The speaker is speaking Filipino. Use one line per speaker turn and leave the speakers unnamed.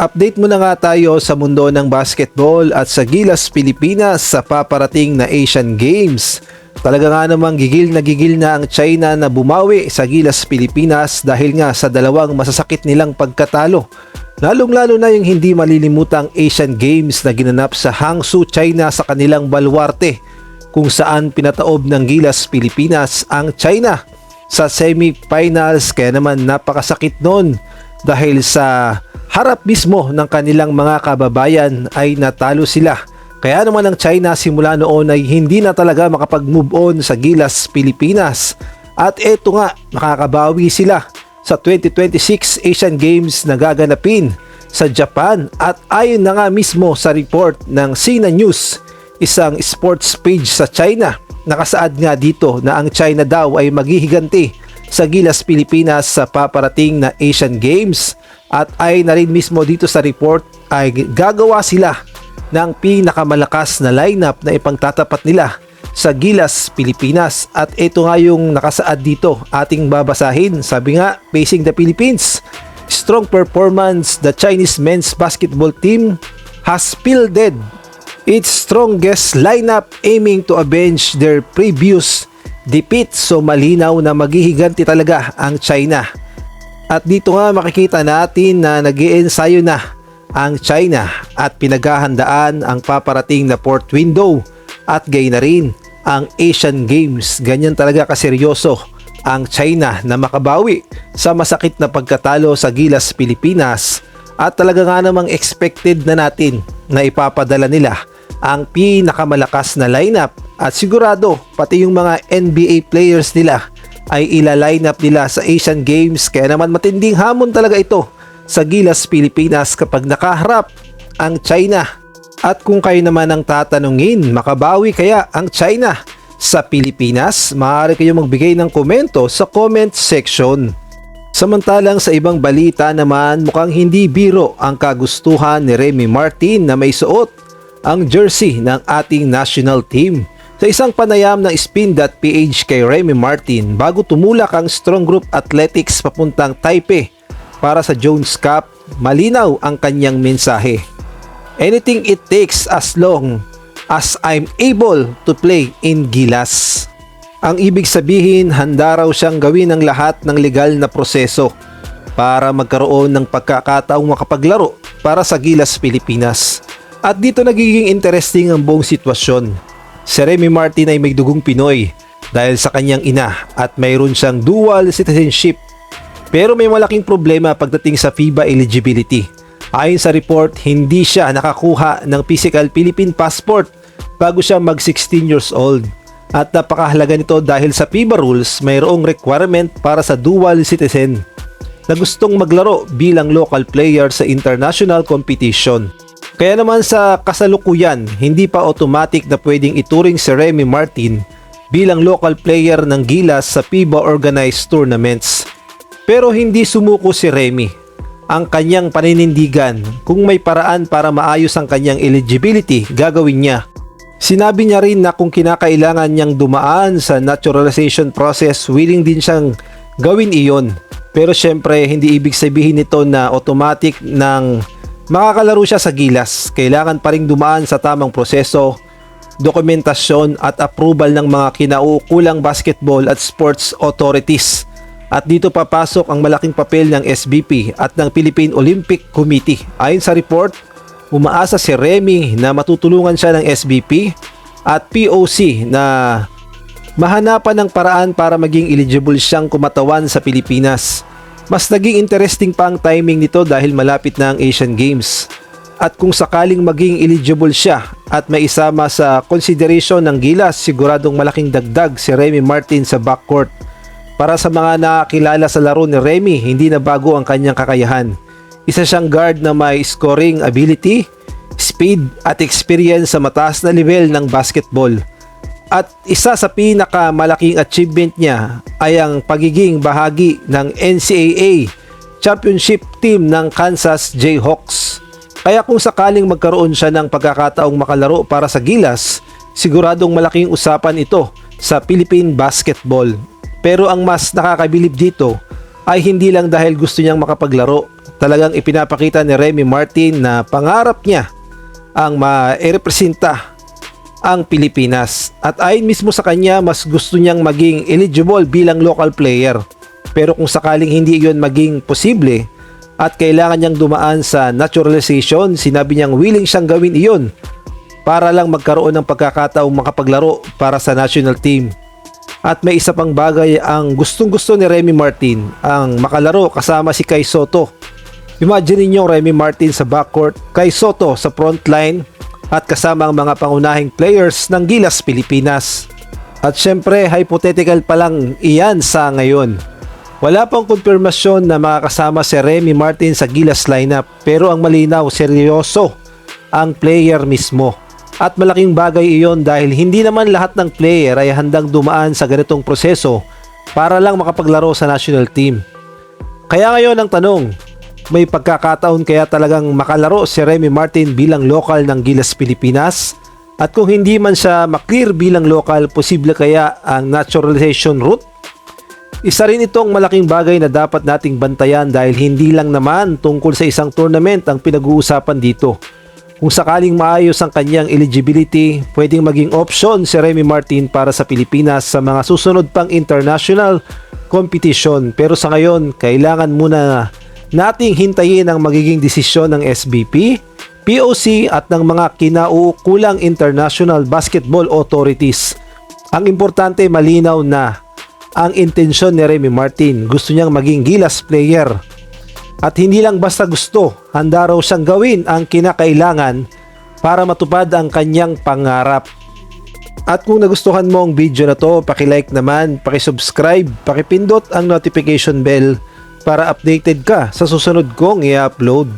Update muna nga tayo sa mundo ng basketball at sa Gilas Pilipinas sa paparating na Asian Games. Talaga nga namang gigil na ang China na bumawi sa Gilas Pilipinas dahil nga sa dalawang masasakit nilang pagkatalo. Lalong-lalo na yung hindi malilimutang Asian Games na ginanap sa Hangzhou, China sa kanilang baluarte, kung saan pinataob ng Gilas Pilipinas ang China sa semifinals. Kaya naman napakasakit nun dahil sa harap mismo ng kanilang mga kababayan ay natalo sila. Kaya naman ang China simula noon ay hindi na talaga makapag-move on sa Gilas Pilipinas. At eto nga, makakabawi sila sa 2026 Asian Games na gaganapin sa Japan. At ayon na nga mismo sa report ng Sina News, isang sports page sa China, nakasaad nga dito na ang China daw ay maghihiganti sa Gilas Pilipinas sa paparating na Asian Games. At ay na rin mismo dito sa report ay gagawa sila ng pinakamalakas na lineup na ipangtatapat nila sa Gilas Pilipinas. At ito nga yung nakasaad dito, ating babasahin. Sabi nga, facing the Philippines, strong performance, the Chinese men's basketball team has fielded its strongest lineup aiming to avenge their previous defeat. So malinaw na maghihiganti talaga ang China. At dito nga makikita natin na nag-iensayo na ang China at pinaghahandaan ang paparating na fourth window at gayon na rin ang Asian Games. Ganyan talaga kaseryoso ang China na makabawi sa masakit na pagkatalo sa Gilas Pilipinas. At talaga nga namang expected na natin na ipapadala nila ang pinakamalakas na lineup. At sigurado pati yung mga NBA players nila ay ila-line up nila sa Asian Games. Kaya naman matinding hamon talaga ito sa Gilas Pilipinas kapag nakaharap ang China. At kung kayo naman ang tatanungin, makabawi kaya ang China sa Pilipinas? Maaari kayo magbigay ng komento sa comment section. Samantalang sa ibang balita naman, mukhang hindi biro ang kagustuhan ni Remy Martin na may suot ang jersey ng ating national team. Sa isang panayam ng Spin.ph kay Remy Martin bago tumulak ang Strong Group Athletics papuntang Taipei para sa Jones Cup, malinaw ang kanyang mensahe. Anything it takes as long as I'm able to play in Gilas. Ang ibig sabihin, handa raw siyang gawin ang lahat ng legal na proseso para magkaroon ng pagkakataong makapaglaro para sa Gilas Pilipinas. At dito nagiging interesting ang buong sitwasyon. Si Remy Martin ay may dugong Pinoy dahil sa kanyang ina at mayroon siyang dual citizenship. Pero may malaking problema pagdating sa FIBA eligibility. Ayon sa report, hindi siya nakakuha ng physical Philippine passport bago siya mag 16 years old. At napakahalaga nito dahil sa FIBA rules mayroong requirement para sa dual citizen na gustong maglaro bilang local player sa international competition. Kaya naman sa kasalukuyan, hindi pa automatic na pwedeng ituring si Remy Martin bilang local player ng Gilas sa FIBA organized tournaments. Pero hindi sumuko si Remy. Ang kanyang paninindigan, kung may paraan para maayos ang kanyang eligibility, gagawin niya. Sinabi niya rin na kung kinakailangan niyang dumaan sa naturalization process, willing din siyang gawin iyon. Pero syempre, hindi ibig sabihin nito na automatic ng makakalaro siya sa Gilas. Kailangan pa ring dumaan sa tamang proseso, dokumentasyon at approval ng mga kinauukulang basketball at sports authorities. At dito papasok ang malaking papel ng SBP at ng Philippine Olympic Committee. Ayon sa report, umaasa si Remy na matutulungan siya ng SBP at POC na mahanapan ng paraan para maging eligible siyang kumatawan sa Pilipinas. Mas naging interesting pa ang timing nito dahil malapit na ang Asian Games. At kung sakaling maging eligible siya at may isama sa consideration ng Gilas, siguradong malaking dagdag si Remy Martin sa backcourt. Para sa mga nakakilala sa laro ni Remy, hindi na bago ang kanyang kakayahan. Isa siyang guard na may scoring ability, speed at experience sa mataas na level ng basketball. At isa sa pinakamalaking achievement niya ay ang pagiging bahagi ng NCAA Championship Team ng Kansas Jayhawks. Kaya kung sakaling magkaroon siya ng pagkakataong makalaro para sa Gilas, siguradong malaking usapan ito sa Philippine basketball. Pero ang mas nakakabilib dito ay hindi lang dahil gusto niyang makapaglaro, talagang ipinapakita ni Remy Martin na pangarap niya ang ma-representa ang Pilipinas. At ayon mismo sa kanya, mas gusto niyang maging eligible bilang local player. Pero kung sakaling hindi iyon maging posible at kailangan niyang dumaan sa naturalization, sinabi niyang willing siyang gawin iyon para lang magkaroon ng pagkakataong makapaglaro para sa national team. At may isa pang bagay ang gustong-gusto ni Remy Martin, ang makalaro kasama si Kai Sotto. Imagine niyo Remy Martin sa backcourt, Kai Sotto sa frontline at kasama ang mga pangunahing players ng Gilas Pilipinas. At syempre, hypothetical pa lang iyan sa ngayon. Wala pang konfirmasyon na makakasama si Remy Martin sa Gilas lineup, pero ang malinaw, seryoso ang player mismo. At malaking bagay iyon dahil hindi naman lahat ng player ay handang dumaan sa ganitong proseso para lang makapaglaro sa national team. Kaya ngayon ang tanong, may pagkakataon kaya talagang makalaro si Remy Martin bilang lokal ng Gilas Pilipinas? At kung hindi man siya maklear bilang lokal, posible kaya ang naturalization route? Isa rin itong malaking bagay na dapat nating bantayan dahil hindi lang naman tungkol sa isang tournament ang pinag-uusapan dito. Kung sakaling maayos ang kanyang eligibility, pwedeng maging option si Remy Martin para sa Pilipinas sa mga susunod pang international competition. Pero sa ngayon, kailangan muna nating hintayin ang magiging desisyon ng SBP, POC at ng mga kinauukulang international basketball authorities. Ang importante, malinaw na ang intensyon ni Remy Martin. Gusto niyang maging Gilas player. At hindi lang basta gusto, handa raw siyang gawin ang kinakailangan para matupad ang kanyang pangarap. At kung nagustuhan mo ang video na to, paki-like naman, paki-subscribe, paki-pindot ang notification bell para updated ka sa susunod kong i-upload.